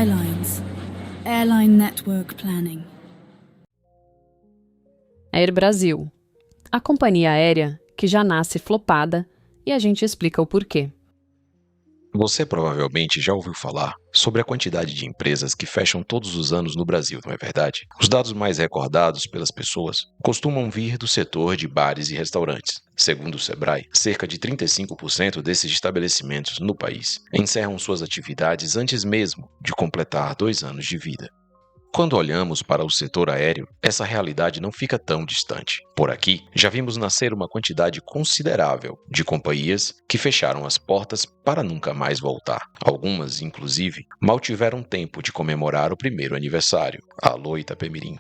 Skylines, Airline Network Planning. Air Brasil, a companhia aérea que já nasce flopada, e a gente explica o porquê. Você provavelmente já ouviu falar sobre a quantidade de empresas que fecham todos os anos no Brasil, não é verdade? Os dados mais recordados pelas pessoas costumam vir do setor de bares e restaurantes. Segundo o Sebrae, cerca de 35% desses estabelecimentos no país encerram suas atividades antes mesmo de completar 2 anos de vida. Quando olhamos para o setor aéreo, essa realidade não fica tão distante. Por aqui, já vimos nascer uma quantidade considerável de companhias que fecharam as portas para nunca mais voltar. Algumas, inclusive, mal tiveram tempo de comemorar o primeiro aniversário. Alô, Itapemirim.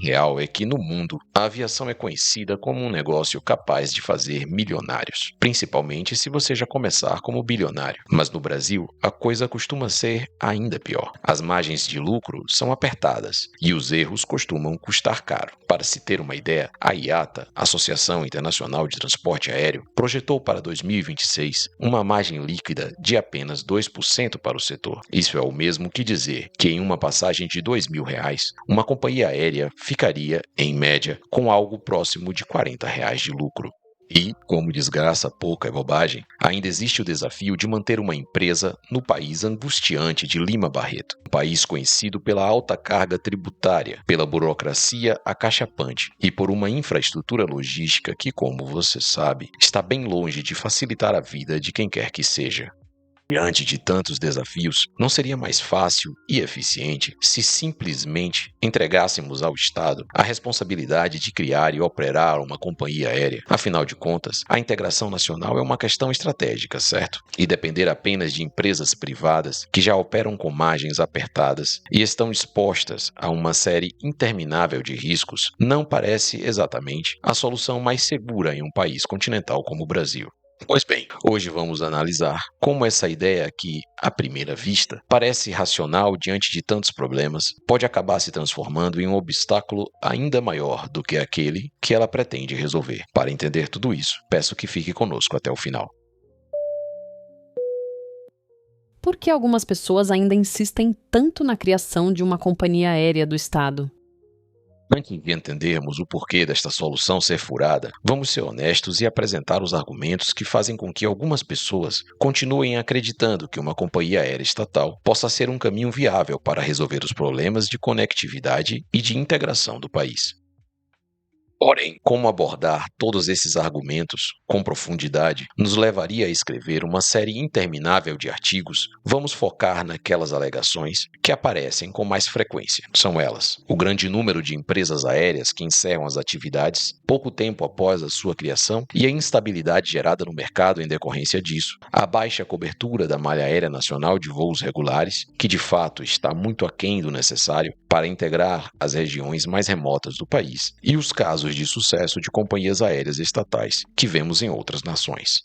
Real é que no mundo, a aviação é conhecida como um negócio capaz de fazer milionários, principalmente se você já começar como bilionário. Mas no Brasil, a coisa costuma ser ainda pior. As margens de lucro são apertadas e os erros costumam custar caro. Para se ter uma ideia, a IATA, Associação Internacional de Transporte Aéreo, projetou para 2026 uma margem líquida de apenas 2% para o setor. Isso é o mesmo que dizer que em uma passagem de R$2.000, uma companhia aérea ficaria, em média, com algo próximo de R$40 de lucro. E, como desgraça pouca é bobagem, ainda existe o desafio de manter uma empresa no país angustiante de Lima Barreto, um país conhecido pela alta carga tributária, pela burocracia acachapante e por uma infraestrutura logística que, como você sabe, está bem longe de facilitar a vida de quem quer que seja. Diante de tantos desafios, não seria mais fácil e eficiente se simplesmente entregássemos ao Estado a responsabilidade de criar e operar uma companhia aérea? Afinal de contas, a integração nacional é uma questão estratégica, certo? E depender apenas de empresas privadas que já operam com margens apertadas e estão expostas a uma série interminável de riscos não parece exatamente a solução mais segura em um país continental como o Brasil. Pois bem, hoje vamos analisar como essa ideia que, à primeira vista, parece racional diante de tantos problemas, pode acabar se transformando em um obstáculo ainda maior do que aquele que ela pretende resolver. Para entender tudo isso, peço que fique conosco até o final. Por que algumas pessoas ainda insistem tanto na criação de uma companhia aérea do Estado? Antes de entendermos o porquê desta solução ser furada, vamos ser honestos e apresentar os argumentos que fazem com que algumas pessoas continuem acreditando que uma companhia aérea estatal possa ser um caminho viável para resolver os problemas de conectividade e de integração do país. Porém, como abordar todos esses argumentos com profundidade nos levaria a escrever uma série interminável de artigos, vamos focar naquelas alegações que aparecem com mais frequência. São elas: o grande número de empresas aéreas que encerram as atividades pouco tempo após a sua criação e a instabilidade gerada no mercado em decorrência disso, a baixa cobertura da malha aérea nacional de voos regulares, que de fato está muito aquém do necessário para integrar as regiões mais remotas do país, e os casos de sucesso de companhias aéreas estatais que vemos em outras nações.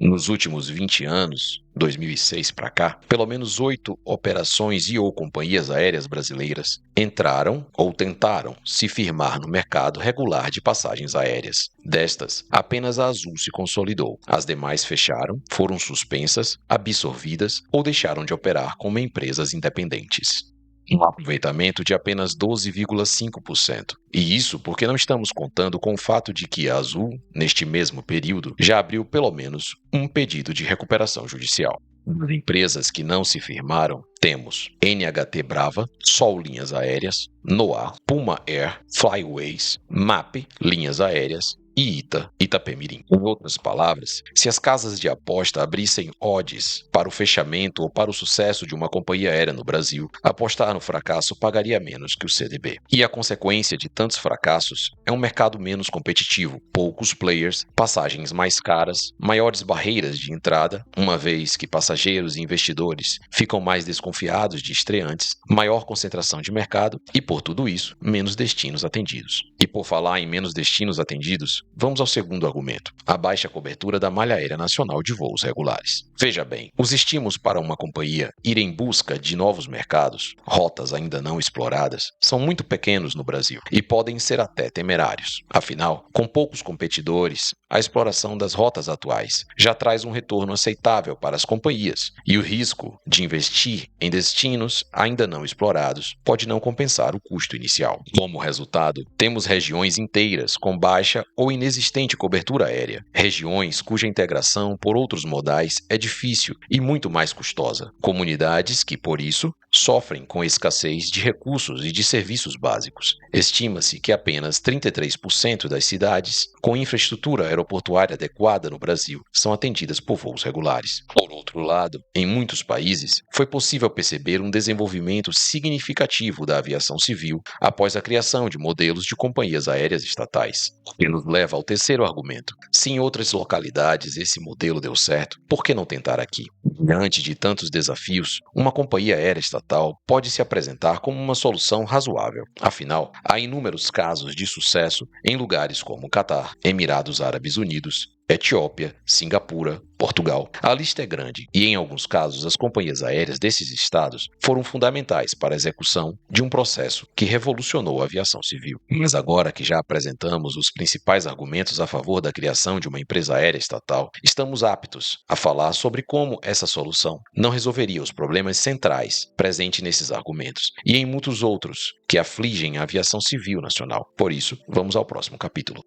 Nos últimos 20 anos, 2006 para cá, pelo menos 8 operações e ou companhias aéreas brasileiras entraram ou tentaram se firmar no mercado regular de passagens aéreas. Destas, apenas a Azul se consolidou. As demais fecharam, foram suspensas, absorvidas ou deixaram de operar como empresas independentes. Um aproveitamento de apenas 12,5%. E isso porque não estamos contando com o fato de que a Azul, neste mesmo período, já abriu pelo menos um pedido de recuperação judicial. Das empresas que não se firmaram, temos NHT Brava, Sol Linhas Aéreas, Noar, Puma Air, Flyways, MAP, Linhas Aéreas e Itapemirim. Em outras palavras, se as casas de aposta abrissem odds para o fechamento ou para o sucesso de uma companhia aérea no Brasil, apostar no fracasso pagaria menos que o CDB. E a consequência de tantos fracassos é um mercado menos competitivo, poucos players, passagens mais caras, maiores barreiras de entrada, uma vez que passageiros e investidores ficam mais desconfiados de estreantes, maior concentração de mercado e, por tudo isso, menos destinos atendidos. E por falar em menos destinos atendidos, vamos ao segundo argumento: a baixa cobertura da malha aérea nacional de voos regulares. Veja bem, os estímulos para uma companhia ir em busca de novos mercados, rotas ainda não exploradas, são muito pequenos no Brasil e podem ser até temerários. Afinal, com poucos competidores, a exploração das rotas atuais já traz um retorno aceitável para as companhias e o risco de investir em destinos ainda não explorados, pode não compensar o custo inicial. Como resultado, temos regiões inteiras com baixa ou inexistente cobertura aérea, regiões cuja integração por outros modais é difícil e muito mais custosa, comunidades que, por isso, sofrem com escassez de recursos e de serviços básicos. Estima-se que apenas 33% das cidades com infraestrutura aeroportuária adequada no Brasil são atendidas por voos regulares. Por outro lado, em muitos países, foi possível perceber um desenvolvimento significativo da aviação civil após a criação de modelos de companhias aéreas estatais. O que nos leva ao terceiro argumento. Se em outras localidades esse modelo deu certo, por que não tentar aqui? Diante de tantos desafios, uma companhia aérea estatal pode se apresentar como uma solução razoável. Afinal, há inúmeros casos de sucesso em lugares como Catar, Emirados Árabes Unidos, Etiópia, Singapura, Portugal. A lista é grande e, em alguns casos, as companhias aéreas desses estados foram fundamentais para a execução de um processo que revolucionou a aviação civil. Mas agora que já apresentamos os principais argumentos a favor da criação de uma empresa aérea estatal, estamos aptos a falar sobre como essa solução não resolveria os problemas centrais presentes nesses argumentos e em muitos outros que afligem a aviação civil nacional. Por isso, vamos ao próximo capítulo.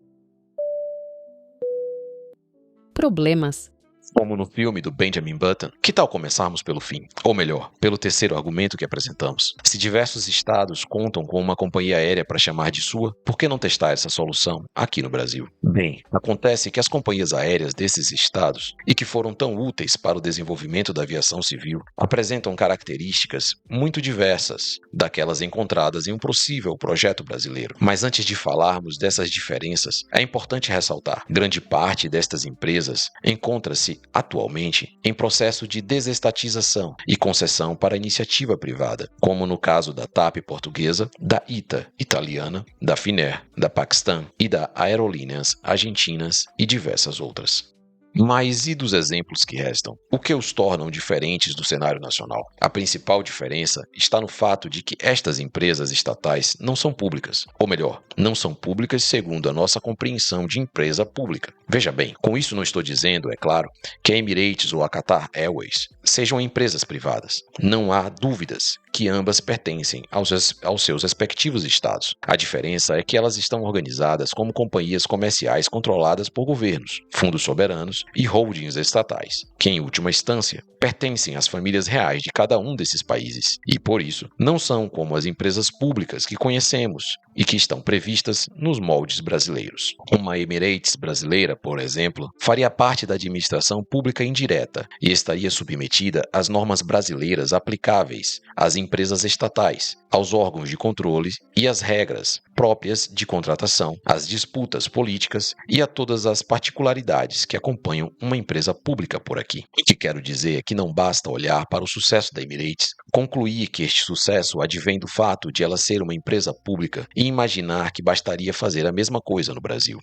Problemas. Como no filme do Benjamin Button, que tal começarmos pelo fim? Ou melhor, pelo terceiro argumento que apresentamos. Se diversos estados contam com uma companhia aérea para chamar de sua, por que não testar essa solução aqui no Brasil? Bem, acontece que as companhias aéreas desses estados, e que foram tão úteis para o desenvolvimento da aviação civil, apresentam características muito diversas daquelas encontradas em um possível projeto brasileiro. Mas antes de falarmos dessas diferenças, é importante ressaltar: grande parte destas empresas encontra-se atualmente em processo de desestatização e concessão para a iniciativa privada, como no caso da TAP portuguesa, da ITA italiana, da Finnair, da Paquistão e da Aerolíneas argentinas e diversas outras. Mas e dos exemplos que restam? O que os tornam diferentes do cenário nacional? A principal diferença está no fato de que estas empresas estatais não são públicas, ou melhor, não são públicas segundo a nossa compreensão de empresa pública. Veja bem, com isso não estou dizendo, é claro, que a Emirates ou a Qatar Airways sejam empresas privadas. Não há dúvidas que ambas pertencem aos seus respectivos estados. A diferença é que elas estão organizadas como companhias comerciais controladas por governos, fundos soberanos e holdings estatais, que em última instância pertencem às famílias reais de cada um desses países e, por isso, não são como as empresas públicas que conhecemos e que estão previstas nos moldes brasileiros. Uma Emirates brasileira, por exemplo, faria parte da administração pública indireta e estaria submetida às normas brasileiras aplicáveis às empresas estatais, aos órgãos de controle e às regras próprias de contratação, às disputas políticas e a todas as particularidades que acompanham uma empresa pública por aqui. O que quero dizer é que não basta olhar para o sucesso da Emirates, concluir que este sucesso advém do fato de ela ser uma empresa pública e imaginar que bastaria fazer a mesma coisa no Brasil.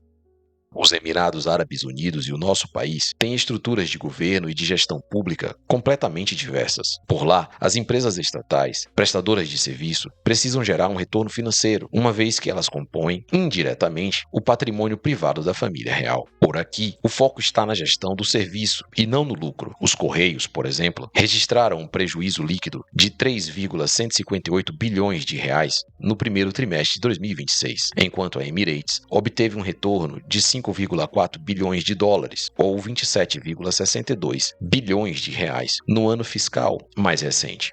Os Emirados Árabes Unidos e o nosso país têm estruturas de governo e de gestão pública completamente diversas. Por lá, as empresas estatais, prestadoras de serviço, precisam gerar um retorno financeiro, uma vez que elas compõem, indiretamente, o patrimônio privado da família real. Por aqui, o foco está na gestão do serviço e não no lucro. Os Correios, por exemplo, registraram um prejuízo líquido de 3,158 bilhões de reais no primeiro trimestre de 2026, enquanto a Emirates obteve um retorno de 5,4 bilhões de dólares, ou 27,62 bilhões de reais, no ano fiscal mais recente.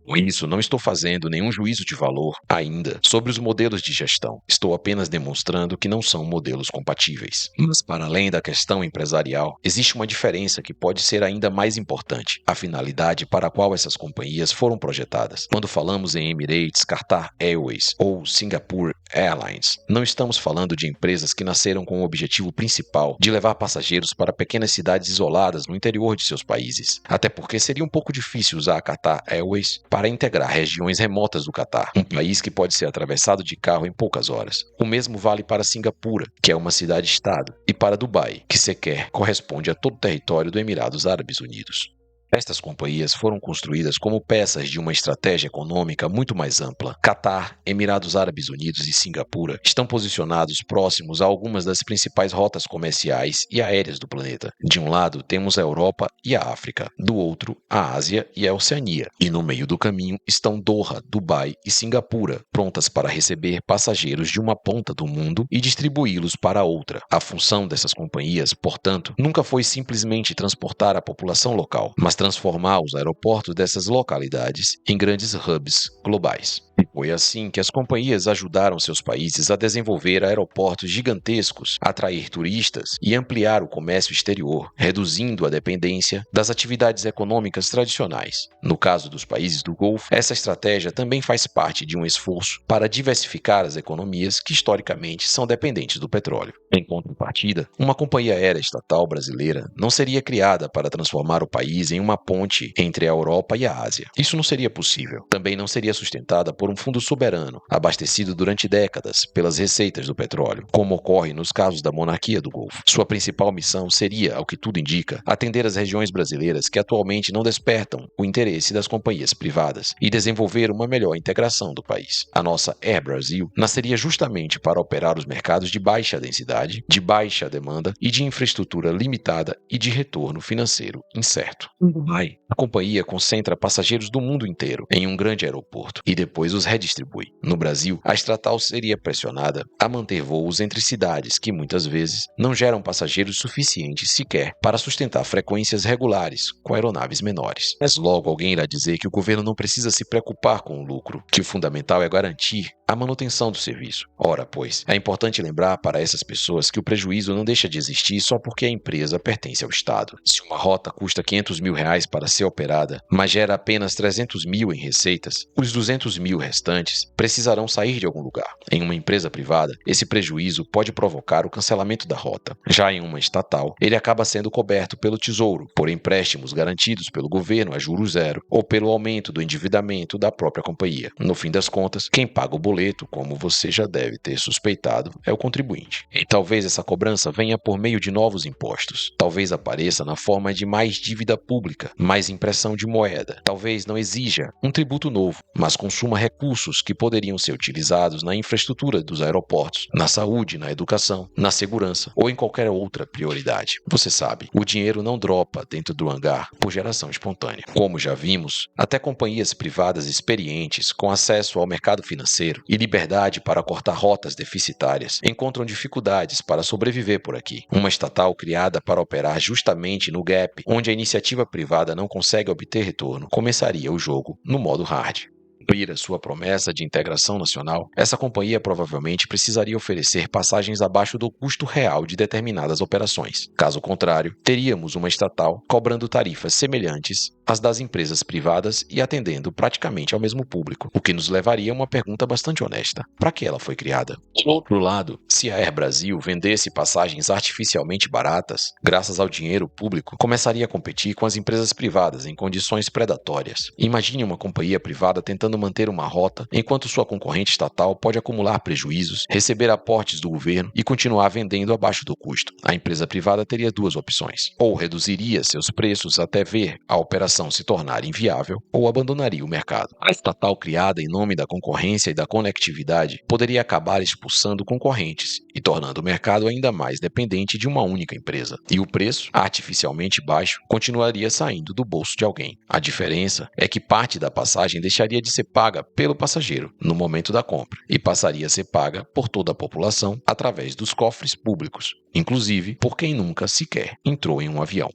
Com isso, não estou fazendo nenhum juízo de valor ainda sobre os modelos de gestão. Estou apenas demonstrando que não são modelos compatíveis. Mas, para além da questão empresarial, existe uma diferença que pode ser ainda mais importante: a finalidade para a qual essas companhias foram projetadas. Quando falamos em Emirates, Qatar Airways ou Singapore Airlines, não estamos falando de empresas que nasceram com o objetivo principal de levar passageiros para pequenas cidades isoladas no interior de seus países. Até porque seria um pouco difícil usar a Qatar Airways para integrar regiões remotas do Catar, um país que pode ser atravessado de carro em poucas horas. O mesmo vale para Singapura, que é uma cidade-estado, e para Dubai, que sequer corresponde a todo o território dos Emirados Árabes Unidos. Estas companhias foram construídas como peças de uma estratégia econômica muito mais ampla. Catar, Emirados Árabes Unidos e Singapura estão posicionados próximos a algumas das principais rotas comerciais e aéreas do planeta. De um lado, temos a Europa e a África, do outro, a Ásia e a Oceania. E no meio do caminho estão Doha, Dubai e Singapura, prontas para receber passageiros de uma ponta do mundo e distribuí-los para a outra. A função dessas companhias, portanto, nunca foi simplesmente transportar a população local, mas transformar os aeroportos dessas localidades em grandes hubs globais. E foi assim que as companhias ajudaram seus países a desenvolver aeroportos gigantescos, atrair turistas e ampliar o comércio exterior, reduzindo a dependência das atividades econômicas tradicionais. No caso dos países do Golfo, essa estratégia também faz parte de um esforço para diversificar as economias que historicamente são dependentes do petróleo. Em contrapartida, uma companhia aérea estatal brasileira não seria criada para transformar o país em uma ponte entre a Europa e a Ásia. Isso não seria possível. Também não seria sustentada por um fundo soberano, abastecido durante décadas pelas receitas do petróleo, como ocorre nos casos da monarquia do Golfo. Sua principal missão seria, ao que tudo indica, atender as regiões brasileiras que atualmente não despertam o interesse das companhias privadas e desenvolver uma melhor integração do país. A nossa Air Brasil nasceria justamente para operar os mercados de baixa densidade, de baixa demanda e de infraestrutura limitada e de retorno financeiro incerto. Dubai, a companhia concentra passageiros do mundo inteiro em um grande aeroporto e depois os redistribui. No Brasil, a estatal seria pressionada a manter voos entre cidades que muitas vezes não geram passageiros suficientes sequer para sustentar frequências regulares com aeronaves menores. Mas logo alguém irá dizer que o governo não precisa se preocupar com o lucro, que o fundamental é garantir a manutenção do serviço. Ora, pois, é importante lembrar para essas pessoas que o prejuízo não deixa de existir só porque a empresa pertence ao Estado. Se uma rota custa R$500 mil para ser operada, mas gera apenas 300 mil em receitas, os 200 mil restantes precisarão sair de algum lugar. Em uma empresa privada, esse prejuízo pode provocar o cancelamento da rota. Já em uma estatal, ele acaba sendo coberto pelo Tesouro, por empréstimos garantidos pelo governo a juros zero ou pelo aumento do endividamento da própria companhia. No fim das contas, quem paga o boleto, como você já deve ter suspeitado, é o contribuinte. E talvez essa cobrança venha por meio de novos impostos. Talvez apareça na forma de mais dívida pública, mais impressão de moeda. Talvez não exija um tributo novo, mas consuma recursos que poderiam ser utilizados na infraestrutura dos aeroportos, na saúde, na educação, na segurança ou em qualquer outra prioridade. Você sabe, o dinheiro não dropa dentro do hangar por geração espontânea. Como já vimos, até companhias privadas experientes com acesso ao mercado financeiro e liberdade para cortar rotas deficitárias encontram dificuldades para sobreviver por aqui. Uma estatal criada para operar justamente no gap onde a iniciativa privada não consegue obter retorno, começaria o jogo no modo hard. Cumprir a sua promessa de integração nacional, essa companhia provavelmente precisaria oferecer passagens abaixo do custo real de determinadas operações. Caso contrário, teríamos uma estatal cobrando tarifas semelhantes às das empresas privadas e atendendo praticamente ao mesmo público, o que nos levaria a uma pergunta bastante honesta: para que ela foi criada? Do outro lado, se a Air Brasil vendesse passagens artificialmente baratas, graças ao dinheiro público, começaria a competir com as empresas privadas em condições predatórias. Imagine uma companhia privada tentando manter uma rota, enquanto sua concorrente estatal pode acumular prejuízos, receber aportes do governo e continuar vendendo abaixo do custo. A empresa privada teria duas opções: ou reduziria seus preços até ver a operação se tornar inviável, ou abandonaria o mercado. A estatal criada em nome da concorrência e da conectividade poderia acabar expulsando concorrentes e tornando o mercado ainda mais dependente de uma única empresa. E o preço, artificialmente baixo, continuaria saindo do bolso de alguém. A diferença é que parte da passagem deixaria de ser paga pelo passageiro no momento da compra e passaria a ser paga por toda a população através dos cofres públicos, inclusive por quem nunca sequer entrou em um avião.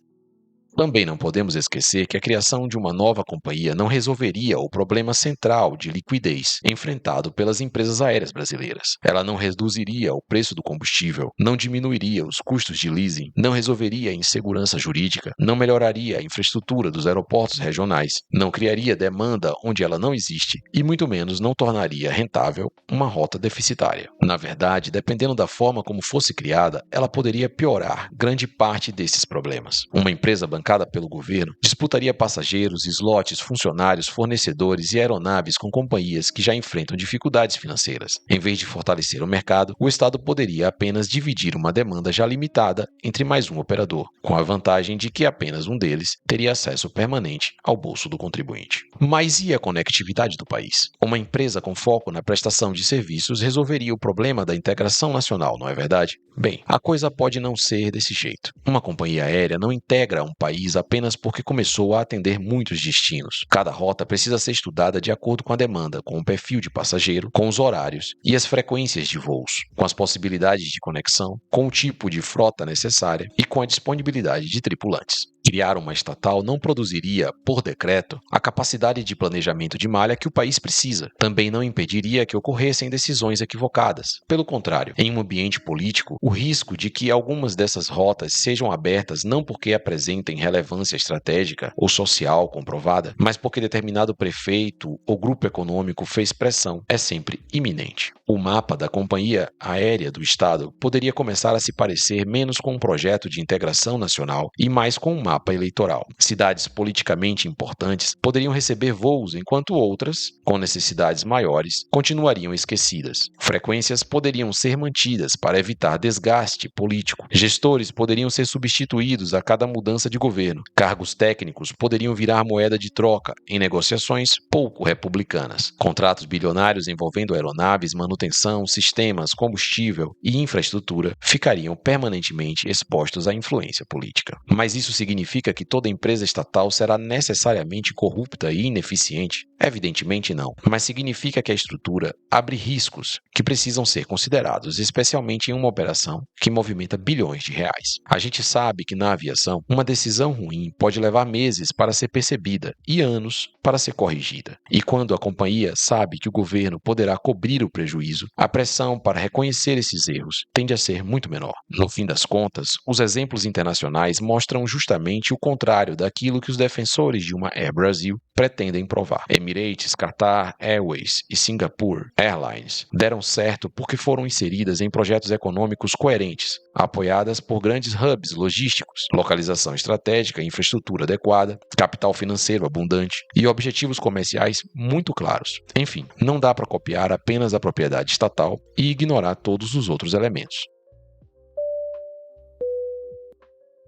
Também não podemos esquecer que a criação de uma nova companhia não resolveria o problema central de liquidez enfrentado pelas empresas aéreas brasileiras. Ela não reduziria o preço do combustível, não diminuiria os custos de leasing, não resolveria a insegurança jurídica, não melhoraria a infraestrutura dos aeroportos regionais, não criaria demanda onde ela não existe e muito menos não tornaria rentável uma rota deficitária. Na verdade, dependendo da forma como fosse criada, ela poderia piorar grande parte desses problemas. Uma empresa bancária bancada pelo governo, disputaria passageiros, slots, funcionários, fornecedores e aeronaves com companhias que já enfrentam dificuldades financeiras. Em vez de fortalecer o mercado, o Estado poderia apenas dividir uma demanda já limitada entre mais um operador, com a vantagem de que apenas um deles teria acesso permanente ao bolso do contribuinte. Mas e a conectividade do país? Uma empresa com foco na prestação de serviços resolveria o problema da integração nacional, não é verdade? Bem, a coisa pode não ser desse jeito. Uma companhia aérea não integra um país apenas porque começou a atender muitos destinos. Cada rota precisa ser estudada de acordo com a demanda, com o perfil de passageiro, com os horários e as frequências de voos, com as possibilidades de conexão, com o tipo de frota necessária e com a disponibilidade de tripulantes. Criar uma estatal não produziria, por decreto, a capacidade de planejamento de malha que o país precisa. Também não impediria que ocorressem decisões equivocadas. Pelo contrário, em um ambiente político, o risco de que algumas dessas rotas sejam abertas não porque apresentem relevância estratégica ou social comprovada, mas porque determinado prefeito ou grupo econômico fez pressão, é sempre iminente. O mapa da companhia aérea do Estado poderia começar a se parecer menos com um projeto de integração nacional e mais com um mapa eleitoral. Cidades politicamente importantes poderiam receber voos enquanto outras, com necessidades maiores, continuariam esquecidas. Frequências poderiam ser mantidas para evitar desgaste político. Gestores poderiam ser substituídos a cada mudança de governo. Cargos técnicos poderiam virar moeda de troca em negociações pouco republicanas. Contratos bilionários envolvendo aeronaves, manutenção, sistemas, combustível e infraestrutura ficariam permanentemente expostos à influência política. Mas isso significa que toda empresa estatal será necessariamente corrupta e ineficiente? Evidentemente não, mas significa que a estrutura abre riscos que precisam ser considerados, especialmente em uma operação que movimenta bilhões de reais. A gente sabe que na aviação, uma decisão ruim pode levar meses para ser percebida e anos para ser corrigida. E quando a companhia sabe que o governo poderá cobrir o prejuízo, a pressão para reconhecer esses erros tende a ser muito menor. No fim das contas, os exemplos internacionais mostram justamente o contrário daquilo que os defensores de uma Air Brasil pretendem provar. Emirates, Qatar Airways e Singapore Airlines deram certo porque foram inseridas em projetos econômicos coerentes, apoiadas por grandes hubs logísticos, localização estratégica, infraestrutura adequada, capital financeiro abundante e objetivos comerciais muito claros. Enfim, não dá para copiar apenas a propriedade estatal e ignorar todos os outros elementos.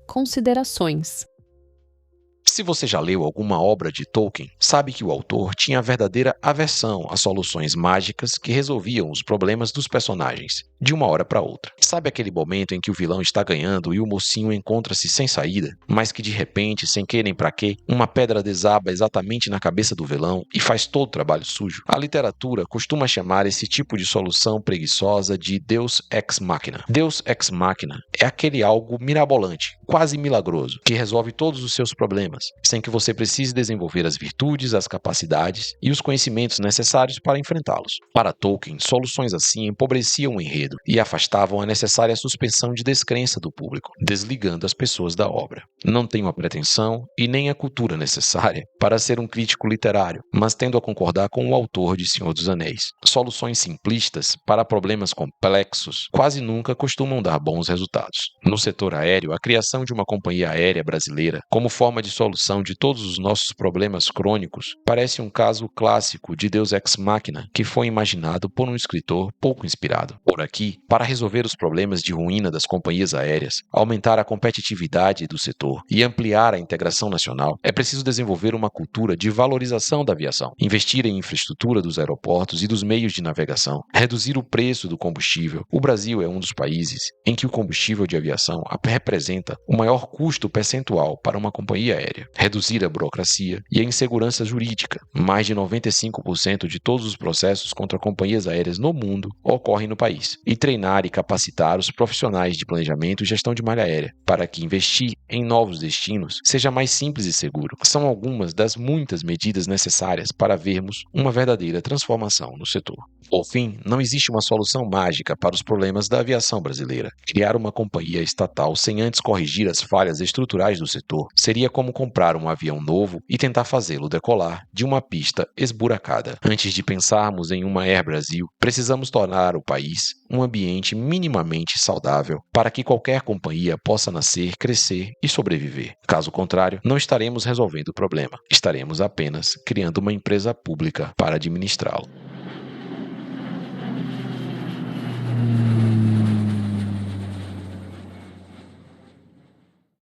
Considerações. Se você já leu alguma obra de Tolkien, sabe que o autor tinha verdadeira aversão a soluções mágicas que resolviam os problemas dos personagens, de uma hora para outra. Sabe aquele momento em que o vilão está ganhando e o mocinho encontra-se sem saída, mas que de repente, sem querer pra quê, uma pedra desaba exatamente na cabeça do vilão e faz todo o trabalho sujo? A literatura costuma chamar esse tipo de solução preguiçosa de Deus Ex Machina. Deus Ex Machina é aquele algo mirabolante, quase milagroso, que resolve todos os seus problemas, sem que você precise desenvolver as virtudes, as capacidades e os conhecimentos necessários para enfrentá-los. Para Tolkien, soluções assim empobreciam o enredo e afastavam a necessária suspensão de descrença do público, desligando as pessoas da obra. Não tenho a pretensão e nem a cultura necessária para ser um crítico literário, mas tendo a concordar com o autor de Senhor dos Anéis. Soluções simplistas para problemas complexos quase nunca costumam dar bons resultados. No setor aéreo, a criação de uma companhia aérea brasileira como forma de solução de todos os nossos problemas crônicos parece um caso clássico de Deus Ex Machina que foi imaginado por um escritor pouco inspirado. Por aqui, para resolver os problemas de ruína das companhias aéreas, aumentar a competitividade do setor e ampliar a integração nacional, é preciso desenvolver uma cultura de valorização da aviação, investir em infraestrutura dos aeroportos e dos meios de navegação, reduzir o preço do combustível. O Brasil é um dos países em que o combustível de aviação representa o maior custo percentual para uma companhia aérea. Reduzir a burocracia e a insegurança jurídica. Mais de 95% de todos os processos contra companhias aéreas no mundo ocorrem no país. E treinar e capacitar os profissionais de planejamento e gestão de malha aérea, para que investir em novos destinos seja mais simples e seguro. São algumas das muitas medidas necessárias para vermos uma verdadeira transformação no setor. Por fim, não existe uma solução mágica para os problemas da aviação brasileira. Criar uma companhia estatal sem antes corrigir as falhas estruturais do setor seria como comprar um avião novo e tentar fazê-lo decolar de uma pista esburacada. Antes de pensarmos em uma Air Brasil, precisamos tornar o país um ambiente minimamente saudável para que qualquer companhia possa nascer, crescer e sobreviver. Caso contrário, não estaremos resolvendo o problema, estaremos apenas criando uma empresa pública para administrá-lo.